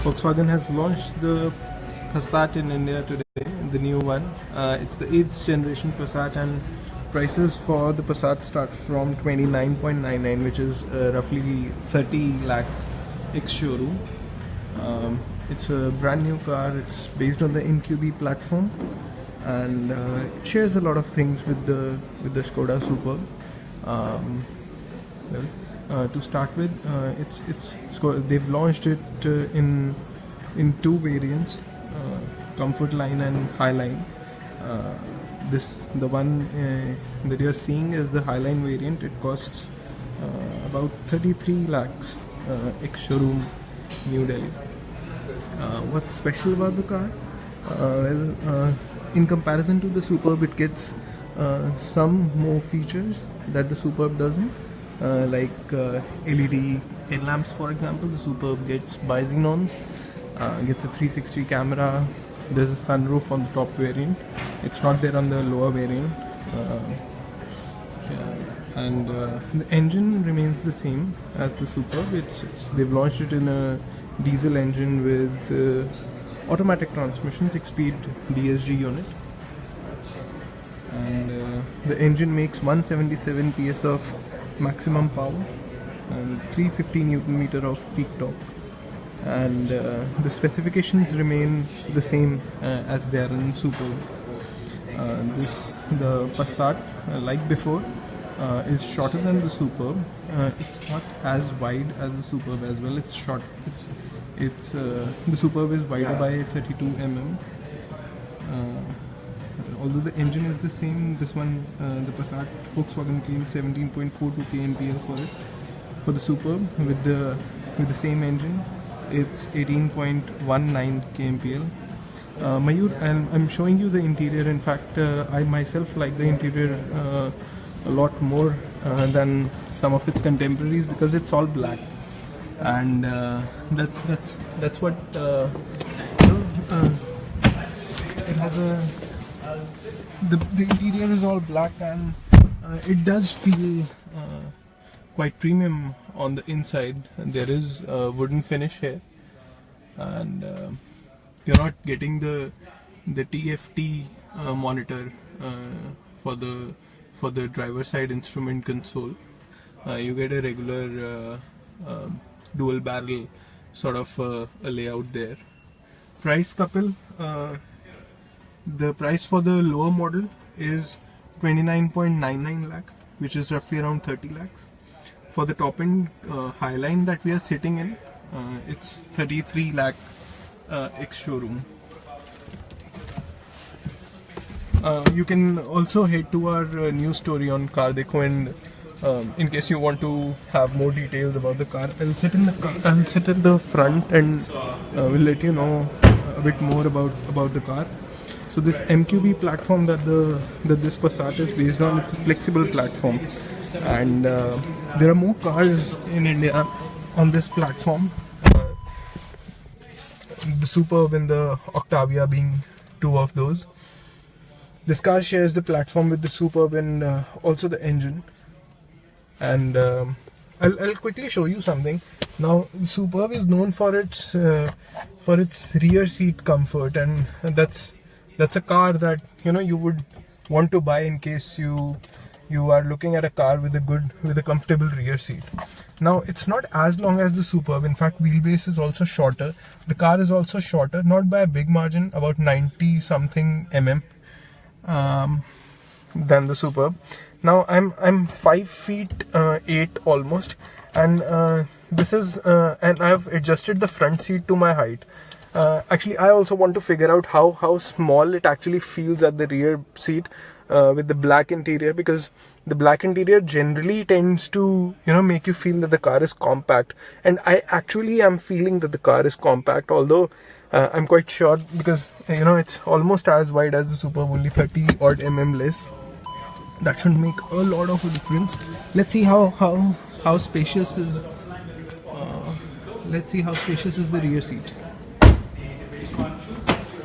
Volkswagen has launched the Passat in India today, the new one. It's the 8th generation Passat, and prices for the Passat start from 29.99, which is roughly 30 lakh ex-showroom. It's a brand new car. It's based on the NQB platform, and it shares a lot of things with the Skoda Superb. To start with, they've launched it in two variants, Comfort Line and High Line. The one that you're seeing is the High Line variant. It costs about 33 lakhs ex-showroom, New Delhi. What's special about the car? In comparison to the Superb, it gets some more features that the Superb doesn't, like LED headlamps, for example. The Superb gets bi-xenons, gets a 360 camera. There's a sunroof on the top variant. It's not there on the lower variant. And the engine remains the same as the Superb. They've launched it in a diesel engine with automatic transmission, 6-speed DSG unit. And the engine makes 177 PS of maximum power and 350 Newton meter of peak torque. And the specifications remain the same as they are in Superb. The Passat, like before, is shorter than the Superb. It's not as wide as the Superb as well. It's short. The Superb is wider by 32 mm. Although the engine is the same, this one, the Passat, Volkswagen claimed 17.42 kmpl for it. For the Superb, with the same engine, it's 18.19 kmpl. Mayur, I'm showing you the interior. In fact, I myself like the interior a lot more than some of its contemporaries, because it's all black, and that's what it has the interior is all black, and it does feel quite premium on the inside. There is a wooden finish here, and you're not getting the TFT monitor for the driver side instrument console. You get a regular dual barrel sort of a layout there. Price, Kapil, the price for the lower model is 29.99 lakh, which is roughly around 30 lakhs. For the top end High Line that we are sitting in, it's 33 lakh ex-showroom. You can also head to our news story on Car Dekho, and in case you want to have more details about the car, I'll sit at the front, and we'll let you know a bit more about the car. So this MQB platform that this Passat is based on, it's a flexible platform, and there are more cars in India on this platform. The Superb and the Octavia being two of those. This car shares the platform with the Superb and also the engine. And I'll quickly show you something. Now, the Superb is known for its rear seat comfort, and that's a car that you would want to buy in case you are looking at a car with a comfortable rear seat. Now, it's not as long as the Superb. In fact, wheelbase is also shorter. The car is also shorter, not by a big margin, about 90 something mm than the Superb. Now, I'm 5 feet 8 almost, and this is and I've adjusted the front seat to my height. Actually, I also want to figure out how small it actually feels at the rear seat with the black interior, because the black interior generally tends to make you feel that the car is compact, and I actually am feeling that the car is compact, although I'm quite sure, because it's almost as wide as the Superb, only 30 odd mm less. That should make a lot of a difference. Let's see how spacious is the rear seat.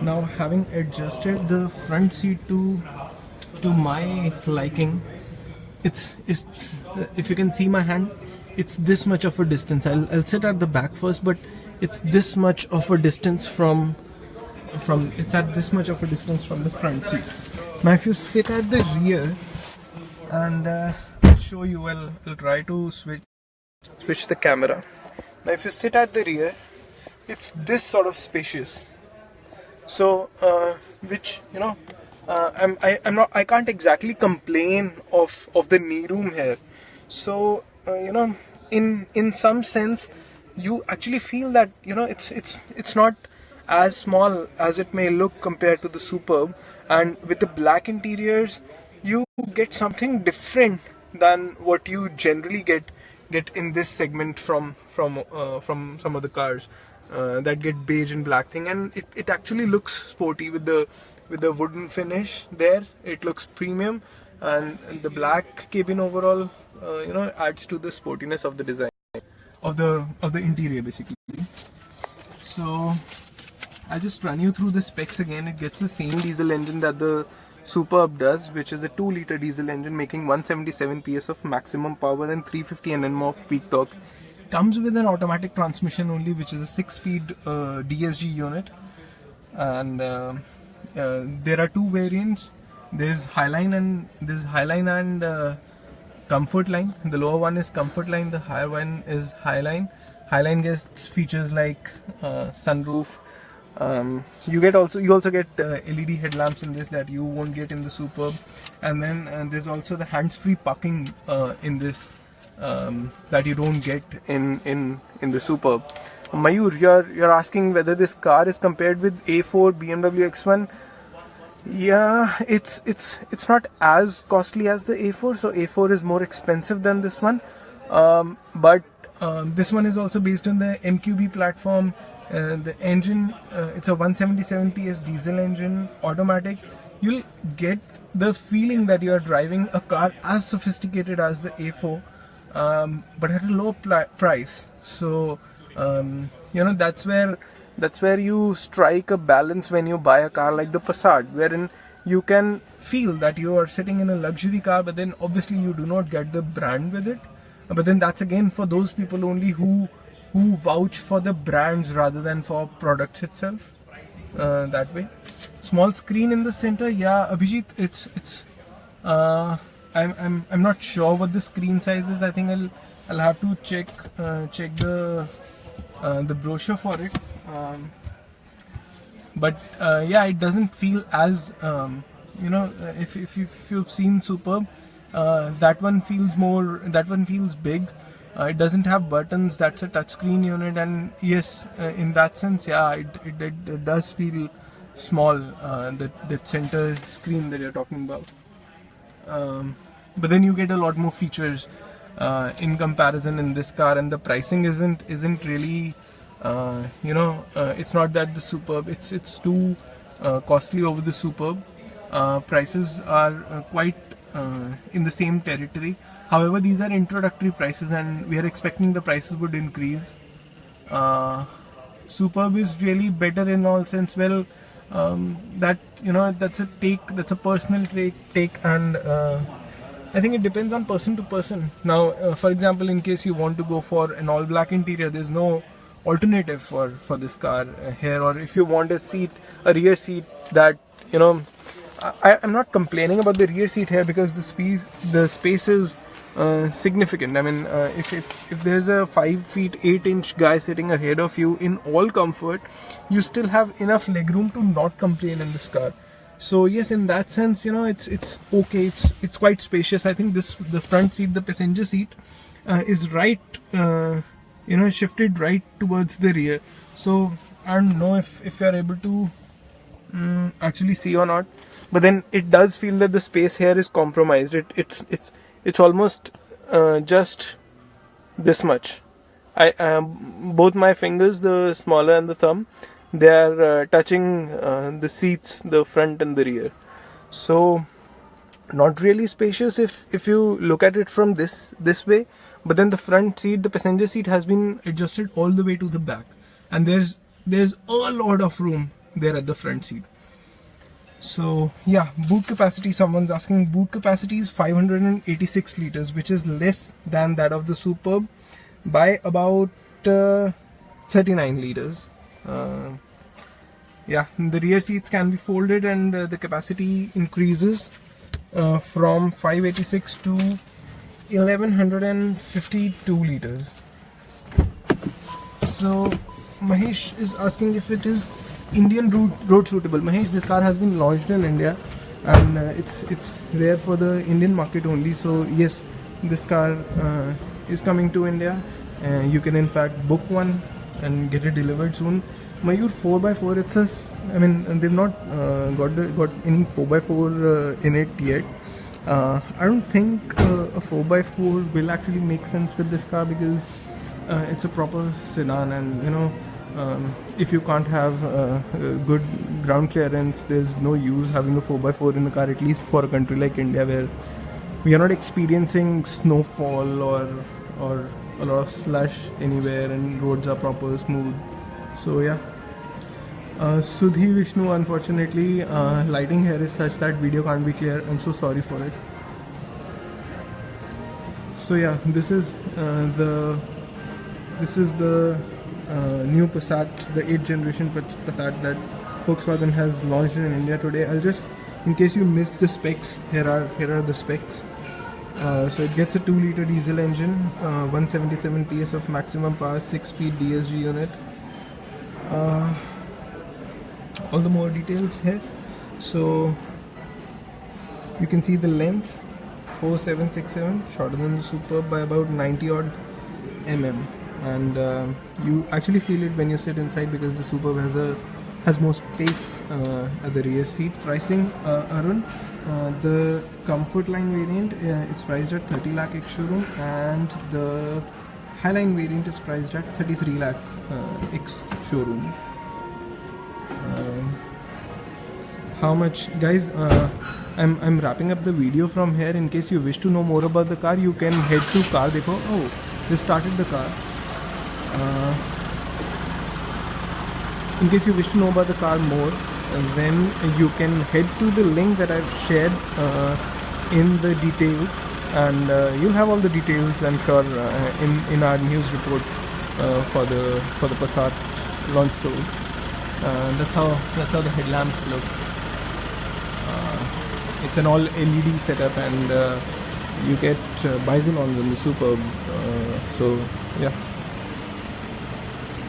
Now, having adjusted the front seat to my liking, it's if you can see my hand, it's this much of a distance. I'll sit at the back first, but it's this much of a distance from it's at this much of a distance from the front seat. Now if you sit at the rear, and I'll show you, I'll try to switch the camera. Now if you sit at the rear, it's this sort of spacious. So which, you know, I can't exactly complain of the knee room here. So you know, in some sense you actually feel that, you know, it's not as small as it may look compared to the Superb, and with the black interiors you get something different than what you generally get in this segment from some of the cars that get beige and black thing, and it actually looks sporty with the wooden finish there. It looks premium, and the black cabin overall you know, adds to the sportiness of the design of the interior basically. So I'll just run you through the specs again. It gets the same diesel engine that the Superb does, which is a 2-liter diesel engine making 177 PS of maximum power and 350 Nm of peak torque. Comes with an automatic transmission only, which is a 6-speed DSG unit, and there are two variants. There's Highline and Comfort Line. The lower one is Comfort Line, the higher one is Highline. Highline gets features like sunroof. You also get LED headlamps in this that you won't get in the Superb, and then there's also the hands-free parking in this that you don't get in the Superb. Mayur, you're asking whether this car is compared with A4 BMW X1. Yeah, it's not as costly as the A4, so A4 is more expensive than this one, but this one is also based on the MQB platform. The engine, it's a 177 PS diesel engine, automatic. You'll get the feeling that you're driving a car as sophisticated as the A4, but at a low price. So you know, that's where you strike a balance when you buy a car like the Passat, wherein you can feel that you are sitting in a luxury car, but then obviously you do not get the brand with it. But then that's again for those people only who vouch for the brands rather than for products itself. That way. Small screen in the center. Yeah, Abhijit, it's I'm not sure what the screen size is. I think I'll have to check the brochure for it. But yeah, it doesn't feel as you know, if you've seen Superb, that one feels big. It doesn't have buttons. That's a touchscreen unit, and yes, in that sense, yeah, it does feel small. The center screen that you're talking about. But then you get a lot more features in comparison in this car, and the pricing isn't really you know, it's not that the Superb, it's too costly over the Superb. Prices are quite in the same territory. However, these are introductory prices, and we are expecting the prices would increase. Superb is really better in all sense. Well, that, you know, that's a personal take, and I think it depends on person to person. Now, for example, in case you want to go for an all black interior, there's no alternative for this car here. Or if you want a rear seat that, you know, I'm not complaining about the rear seat here, because the space is significant. I mean, if there's a 5 feet 8 inch guy sitting ahead of you in all comfort, you still have enough legroom to not complain in this car. So yes, in that sense, you know, it's okay. It's quite spacious. I think the front seat, the passenger seat, is right, you know, shifted right towards the rear. So I don't know if you're able to actually see or not, but then it does feel that the space here is compromised. It's almost just this much. Both my fingers, the smaller and the thumb, they are touching the seats, the front and the rear. So not really spacious if you look at it from this way. But then the front seat, the passenger seat, has been adjusted all the way to the back, and there's a lot of room there at the front seat. So yeah, boot capacity, someone's asking, boot capacity is 586 liters, which is less than that of the Superb. by about 39 liters. Yeah, the rear seats can be folded, and the capacity increases from 586 to 1152 liters. So Mahesh is asking if it is Indian road suitable. Mahesh, this car has been launched in India, and it's there for the Indian market only. So yes, this car is coming to India. You can in fact book one and get it delivered soon. Mayur 4x4, it's a, I mean, they've not got any 4x4 in it yet. I don't think a 4x4 will actually make sense with this car, because it's a proper sedan, and you know, if you can't have good ground clearance, there's no use having a 4x4 in a car, at least for a country like India, where we are not experiencing snowfall or a lot of slush anywhere, and roads are proper smooth. So yeah. Sudhi Vishnu, unfortunately lighting here is such that video can't be clear. I'm so sorry for it. So yeah, this is the new Passat, the 8th generation Passat that Volkswagen has launched in India today. I'll just, in case you missed the specs, here are the specs. So it gets a 2-liter diesel engine, 177 PS of maximum power, 6-speed DSG unit. All the more details here. So you can see the length, 4767, shorter than the Superb by about 90 odd mm, and you actually feel it when you sit inside, because the Superb has more space at the rear seat. Pricing, Arun, the Comfort Line variant, it's priced at 30 lakh ex-showroom, and the Highline variant is priced at 33 lakh ex-showroom. How much, guys? I'm wrapping up the video from here. In case you wish to know more about the car, you can head to car. Dekho, oh, they started the car. In case you wish to know about the car more, then you can head to the link that I've shared in the details, and you'll have all the details, I'm sure, in our news report for the Passat launch story. That's how the headlamps look. It's an all LED setup, and you get bison on the Superb. So yeah,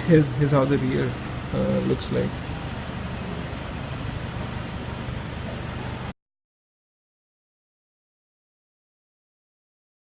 here's how the rear looks like.